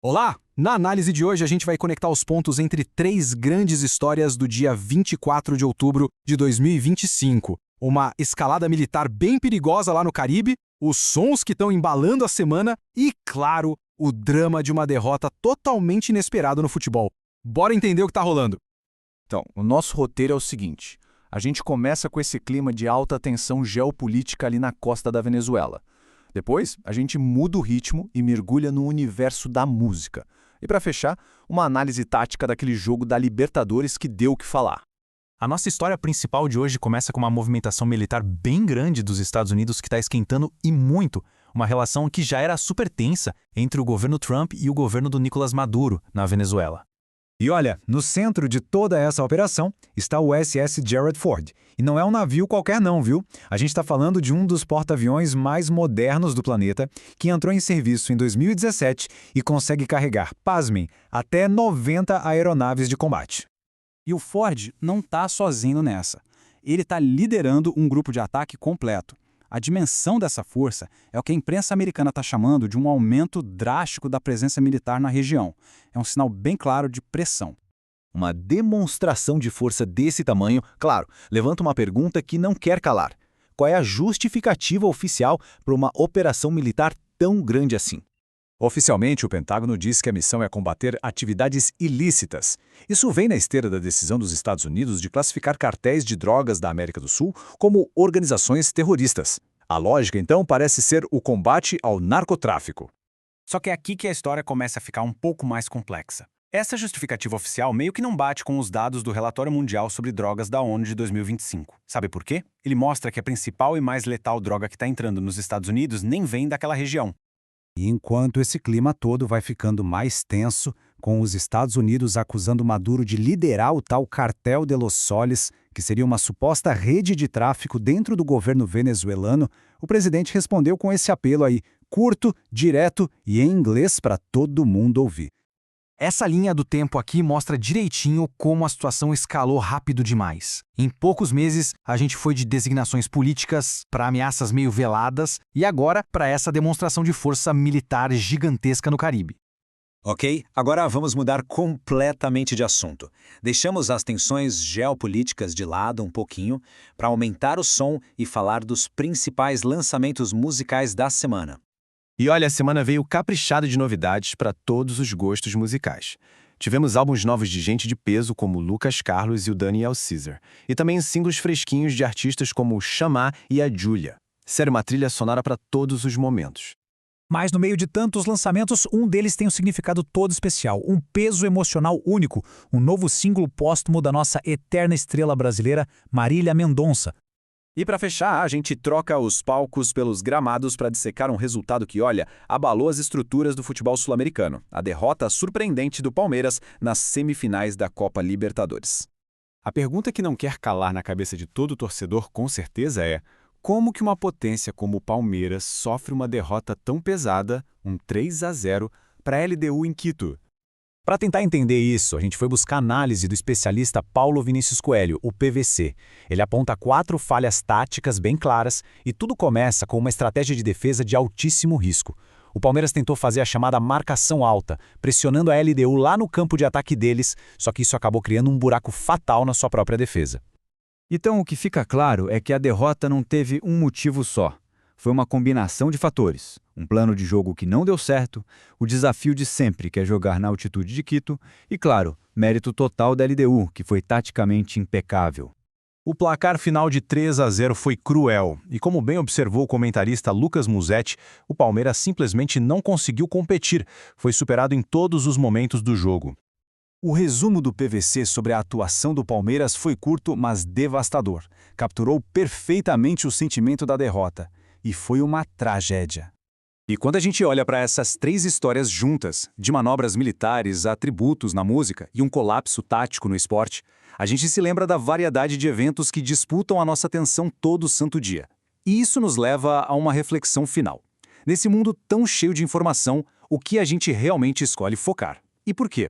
Olá! Na análise de hoje a gente vai conectar os pontos entre três grandes histórias do dia 24 de outubro de 2025. Uma escalada militar bem perigosa lá no Caribe, os sons que estão embalando a semana e, claro, o drama de uma derrota totalmente inesperada no futebol. Bora entender o que tá rolando. Então, o nosso roteiro é o seguinte: a gente começa com esse clima de alta tensão geopolítica ali na costa da Venezuela. Depois, a gente muda o ritmo e mergulha no universo da música. E para fechar, uma análise tática daquele jogo da Libertadores que deu o que falar. A nossa história principal de hoje começa com uma movimentação militar bem grande dos Estados Unidos que está esquentando e muito, uma relação que já era super tensa entre o governo Trump e o governo do Nicolás Maduro na Venezuela. E olha, no centro de toda essa operação está o USS Gerald Ford. E não é um navio qualquer não, viu? A gente está falando de um dos porta-aviões mais modernos do planeta, que entrou em serviço em 2017 e consegue carregar, pasmem, até 90 aeronaves de combate. E o Ford não está sozinho nessa. Ele está liderando um grupo de ataque completo. A dimensão dessa força é o que a imprensa americana está chamando de um aumento drástico da presença militar na região. É um sinal bem claro de pressão. Uma demonstração de força desse tamanho, claro, levanta uma pergunta que não quer calar. Qual é a justificativa oficial para uma operação militar tão grande assim? Oficialmente, o Pentágono diz que a missão é combater atividades ilícitas. Isso vem na esteira da decisão dos Estados Unidos de classificar cartéis de drogas da América do Sul como organizações terroristas. A lógica, então, parece ser o combate ao narcotráfico. Só que é aqui que a história começa a ficar um pouco mais complexa. Essa justificativa oficial meio que não bate com os dados do Relatório Mundial sobre Drogas da ONU de 2025. Sabe por quê? Ele mostra que a principal e mais letal droga que está entrando nos Estados Unidos nem vem daquela região. E enquanto esse clima todo vai ficando mais tenso, com os Estados Unidos acusando Maduro de liderar o tal Cartel de los Soles, que seria uma suposta rede de tráfico dentro do governo venezuelano, o presidente respondeu com esse apelo aí, curto, direto e em inglês para todo mundo ouvir. Essa linha do tempo aqui mostra direitinho como a situação escalou rápido demais. Em poucos meses, a gente foi de designações políticas para ameaças meio veladas e agora para essa demonstração de força militar gigantesca no Caribe. Ok, agora vamos mudar completamente de assunto. Deixamos as tensões geopolíticas de lado um pouquinho para aumentar o som e falar dos principais lançamentos musicais da semana. E olha, a semana veio caprichada de novidades para todos os gostos musicais. Tivemos álbuns novos de gente de peso como Lucas Carlos e o Daniel Caesar, e também singles fresquinhos de artistas como o Xamã e a Júlia. Sério, uma trilha sonora para todos os momentos. Mas no meio de tantos lançamentos, um deles tem um significado todo especial, um peso emocional único, um novo símbolo póstumo da nossa eterna estrela brasileira, Marília Mendonça. E para fechar, a gente troca os palcos pelos gramados para dissecar um resultado que, olha, abalou as estruturas do futebol sul-americano. A derrota surpreendente do Palmeiras nas semifinais da Copa Libertadores. A pergunta que não quer calar na cabeça de todo torcedor com certeza é: como que uma potência como o Palmeiras sofre uma derrota tão pesada, um 3-0, para a LDU em Quito? Para tentar entender isso, a gente foi buscar análise do especialista Paulo Vinícius Coelho, o PVC. Ele aponta 4 falhas táticas bem claras e tudo começa com uma estratégia de defesa de altíssimo risco. O Palmeiras tentou fazer a chamada marcação alta, pressionando a LDU lá no campo de ataque deles, só que isso acabou criando um buraco fatal na sua própria defesa. Então, o que fica claro é que a derrota não teve um motivo só. Foi uma combinação de fatores, um plano de jogo que não deu certo, o desafio de sempre que é jogar na altitude de Quito e, claro, mérito total da LDU, que foi taticamente impecável. O placar final de 3-0 foi cruel, e como bem observou o comentarista Lucas Musetti, o Palmeiras simplesmente não conseguiu competir, foi superado em todos os momentos do jogo. O resumo do PVC sobre a atuação do Palmeiras foi curto, mas devastador. Capturou perfeitamente o sentimento da derrota. E foi uma tragédia. E quando a gente olha para essas 3 histórias juntas, de manobras militares a tributos na música e um colapso tático no esporte, a gente se lembra da variedade de eventos que disputam a nossa atenção todo santo dia. E isso nos leva a uma reflexão final. Nesse mundo tão cheio de informação, o que a gente realmente escolhe focar? E por quê?